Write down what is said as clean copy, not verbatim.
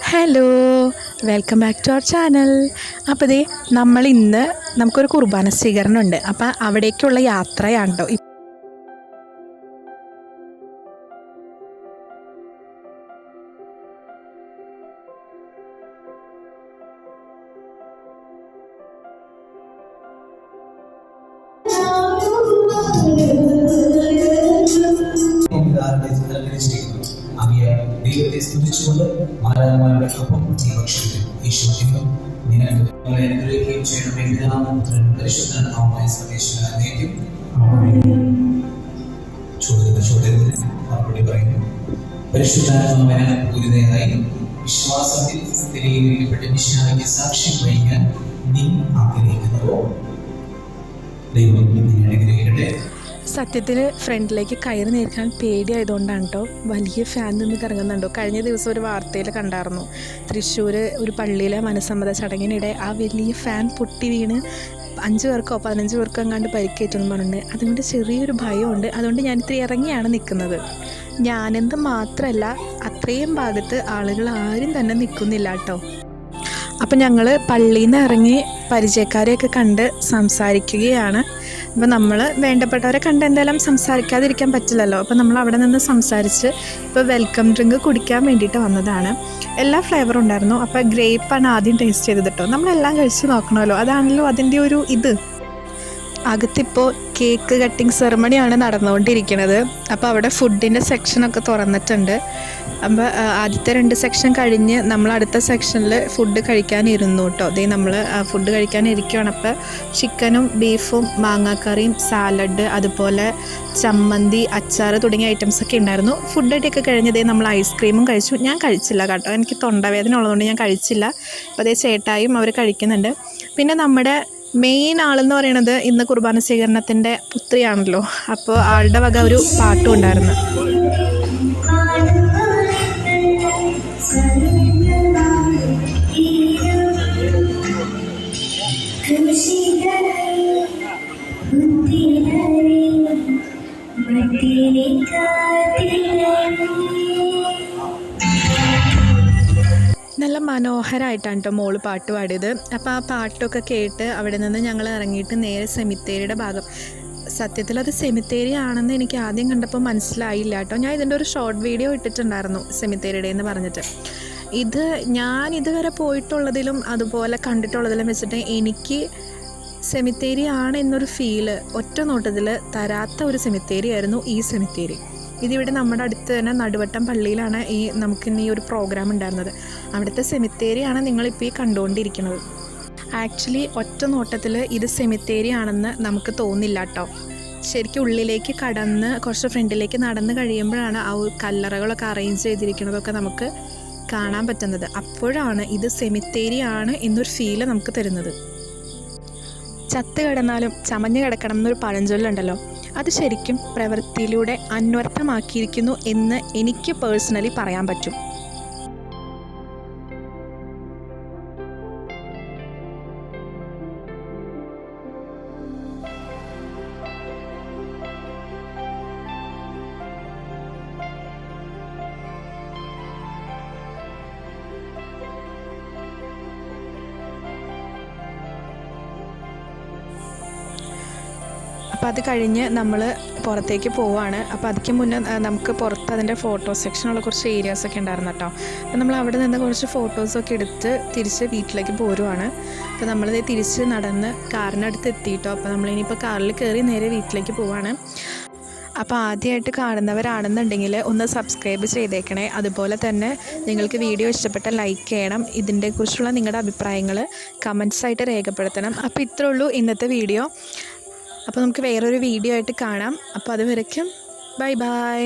Hello, welcome back to our channel. അപ്പോൾ ദേ നമ്മളിന്ന് നമുക്കൊരു കുർബാന സ്വീകരണം ഉണ്ട്. അപ്പോൾ അവിടേക്കുള്ള യാത്രയാണ് കേട്ടോ. ദൈവത്തെ സ്തുതിച്ചുകൊണ്ട് മാലാഖമാരുടെ ഒപ്പം ഭക്ഷിക്കും. ഈശോയ്ക്കും നിനക്ക് അനുഗ്രഹിക്കുകയും ചെയ്യണം. പിതാവും പരിശുദ്ധാത്മാവുമായ സർവേശ്വരനേക്കും ചോദ്യത്തിന് മറുപടി പറയുന്നു. പരിശുദ്ധാത്മാവിന് പൂരിതയായി വിശ്വാസത്തിൽ സ്ഥിരീകരിക്കപ്പെട്ട മിശിഹായ്ക്ക് സാക്ഷ്യം വഹിക്കാൻ നീ ആഗ്രഹിക്കുന്നുവോ? ദൈവം നിന്നെ അനുഗ്രഹിക്കട്ടെ. സത്യത്തിൽ ഫ്രണ്ടിലേക്ക് കയറി നിൽക്കാൻ പേടിയായതുകൊണ്ടാണ് കേട്ടോ. വലിയ ഫാൻ നിന്ന് കറങ്ങുന്നുണ്ടോ. കഴിഞ്ഞ ദിവസം ഒരു വാർത്തയിൽ കണ്ടായിരുന്നു, തൃശ്ശൂർ ഒരു പള്ളിയിലെ മനസ്സമ്മത ചടങ്ങിനിടെ ആ വലിയ ഫാൻ പൊട്ടി വീണ് 5 പേർക്കോ 15 പേർക്കോ എങ്ങാണ്ട് പരിക്കേറ്റെന്ന് പറഞ്ഞിട്ടുണ്ട്. അതുകൊണ്ട് ചെറിയൊരു ഭയമുണ്ട്. അതുകൊണ്ട് ഞാനിത്തിരി ഇറങ്ങിയാണ് നിൽക്കുന്നത്. ഞാനെന്ത് മാത്രമല്ല, അത്രയും ഭാഗത്ത് ആളുകൾ ആരും തന്നെ നിൽക്കുന്നില്ല കേട്ടോ. അപ്പം ഞങ്ങൾ പള്ളിയിൽ നിന്ന് ഇറങ്ങി പരിചയക്കാരെയൊക്കെ കണ്ട് സംസാരിക്കുകയാണ്. അപ്പോൾ നമ്മൾ വേണ്ടപ്പെട്ടവരെ കണ്ട് എന്തായാലും സംസാരിക്കാതിരിക്കാൻ പറ്റില്ലല്ലോ. അപ്പോൾ നമ്മൾ അവിടെ നിന്ന് സംസാരിച്ച് ഇപ്പോൾ വെൽക്കം ഡ്രിങ്ക് കുടിക്കാൻ വേണ്ടിയിട്ട് വന്നതാണ്. എല്ലാ ഫ്ലേവറും ഉണ്ടായിരുന്നു. അപ്പോൾ ഗ്രേപ്പാണ് ആദ്യം ടേസ്റ്റ് ചെയ്തത് കേട്ടോ. നമ്മളെല്ലാം കഴിച്ച് നോക്കണമല്ലോ, അതാണല്ലോ അതിൻ്റെ ഒരു ഇത്. അകത്തിപ്പോൾ കേക്ക് കട്ടിങ് സെറമണിയാണ് നടന്നുകൊണ്ടിരിക്കുന്നത്. അപ്പോൾ അവിടെ ഫുഡിൻ്റെ സെക്ഷനൊക്കെ തുറന്നിട്ടുണ്ട്. അപ്പോൾ ആദ്യത്തെ 2 സെക്ഷൻ കഴിഞ്ഞ് നമ്മൾ അടുത്ത സെക്ഷനിൽ ഫുഡ് കഴിക്കാനിരുന്നു കേട്ടോ. അതേ നമ്മൾ ഫുഡ് കഴിക്കാനിരിക്കുകയാണ്. അപ്പോൾ ചിക്കനും ബീഫും മാങ്ങാക്കറിയും സാലഡ് അതുപോലെ ചമ്മന്തി അച്ചാർ തുടങ്ങിയ ഐറ്റംസൊക്കെ ഉണ്ടായിരുന്നു. ഫുഡായിട്ടൊക്കെ കഴിഞ്ഞതേ നമ്മൾ ഐസ്ക്രീമും കഴിച്ചു. ഞാൻ കഴിച്ചില്ല കേട്ടോ, എനിക്ക് തൊണ്ടവേദന ഉള്ളതുകൊണ്ട് ഞാൻ കഴിച്ചില്ല. അപ്പോൾ അതേ ചേട്ടായും അവർ കഴിക്കുന്നുണ്ട്. പിന്നെ നമ്മുടെ മെയിൻ ആളെന്ന് പറയുന്നത് ഇന്ന് കുർബാന സ്വീകരണത്തിൻ്റെ പുത്രിയാണല്ലോ. അപ്പോൾ ആളുടെ വക ഒരു പാട്ടും ഉണ്ടായിരുന്നു. നല്ല മനോഹരമായിട്ടാണ് കേട്ടോ മോള് പാട്ട് പാടിയത്. അപ്പോൾ ആ പാട്ടൊക്കെ കേട്ട് അവിടെ നിന്ന് ഞങ്ങൾ ഇറങ്ങിയിട്ട് നേരെ സെമിത്തേരിയുടെ ഭാഗം. സത്യത്തിൽ അത് സെമിത്തേരി ആണെന്ന് എനിക്ക് ആദ്യം കണ്ടപ്പോൾ മനസ്സിലായില്ല കേട്ടോ. ഞാൻ ഇതിൻ്റെ ഒരു ഷോർട്ട് വീഡിയോ ഇട്ടിട്ടുണ്ടായിരുന്നു സെമിത്തേരിയുടെ എന്ന് പറഞ്ഞിട്ട്. ഇത് ഞാൻ ഇതുവരെ പോയിട്ടുള്ളതിലും അതുപോലെ കണ്ടിട്ടുള്ളതിലും വെച്ചിട്ട് എനിക്ക് സെമിത്തേരി ആണ് എന്നൊരു ഫീല് ഒറ്റ നോട്ടത്തിൽ തരാത്ത ഒരു സെമിത്തേരി ആയിരുന്നു ഈ സെമിത്തേരി. ഇതിവിടെ നമ്മുടെ അടുത്ത് തന്നെ നടുവട്ടം പള്ളിയിലാണ് നമുക്കിന്ന് ഈ ഒരു പ്രോഗ്രാം ഉണ്ടായിരുന്നത്. അവിടുത്തെ സെമിത്തേരിയാണ് നിങ്ങളിപ്പോൾ ഈ കണ്ടുകൊണ്ടിരിക്കുന്നത്. ആക്ച്വലി ഒറ്റ നോട്ടത്തിൽ ഇത് സെമിത്തേരി ആണെന്ന് നമുക്ക് തോന്നില്ല കേട്ടോ. ശരിക്കും ഉള്ളിലേക്ക് കടന്ന് കുറച്ച് ഫ്രണ്ടിലേക്ക് നടന്ന് കഴിയുമ്പോഴാണ് ആ കല്ലറകളൊക്കെ അറേഞ്ച് ചെയ്തിരിക്കുന്നതൊക്കെ നമുക്ക് കാണാൻ പറ്റുന്നത്. അപ്പോഴാണ് ഇത് സെമിത്തേരി ആണ് എന്നൊരു ഫീല് നമുക്ക് തരുന്നത്. ചത്ത് കിടന്നാലും ചമഞ്ഞ് കിടക്കണം എന്നൊരു പഴഞ്ചൊല്ലുണ്ടല്ലോ, അത് ശരിക്കും പ്രവൃത്തിയിലൂടെ അന്വർത്ഥമാക്കിയിരിക്കുന്നു എന്ന് എനിക്ക് പേഴ്സണലി പറയാൻ പറ്റും. അപ്പോൾ അത് കഴിഞ്ഞ് നമ്മൾ പുറത്തേക്ക് പോവുകയാണ്. അപ്പോൾ അതിക്ക് മുന്നേ നമുക്ക് പുറത്ത് അതിൻ്റെ ഫോട്ടോ സെക്ഷനുള്ള കുറച്ച് ഏരിയാസൊക്കെ ഉണ്ടായിരുന്നു കേട്ടോ. അപ്പോൾ നമ്മൾ അവിടെ നിന്ന് കുറച്ച് ഫോട്ടോസൊക്കെ എടുത്ത് തിരിച്ച് വീട്ടിലേക്ക് പോരുവാണ്. അപ്പോൾ നമ്മളിത് തിരിച്ച് നടന്ന് കാറിനടുത്ത് എത്തിയിട്ടോ. അപ്പോൾ നമ്മളിനിപ്പോൾ കാറിൽ കയറി നേരെ വീട്ടിലേക്ക് പോവുകയാണ്. അപ്പോൾ ആദ്യമായിട്ട് കാണുന്നവരാണെന്നുണ്ടെങ്കിൽ ഒന്ന് സബ്സ്ക്രൈബ് ചെയ്തേക്കണേ. അതുപോലെ തന്നെ നിങ്ങൾക്ക് വീഡിയോ ഇഷ്ടപ്പെട്ട ലൈക്ക് ചെയ്യണം. ഇതിനെക്കുറിച്ചുള്ള നിങ്ങളുടെ അഭിപ്രായങ്ങൾ കമൻറ്റ്സായിട്ട് രേഖപ്പെടുത്തണം. അപ്പോൾ ഇത്രേ ഉള്ളൂ ഇന്നത്തെ വീഡിയോ. അപ്പോൾ നമുക്ക് വേറൊരു വീഡിയോ ആയിട്ട് കാണാം. അപ്പോൾ അതുവരയ്ക്കും ബൈ ബൈ.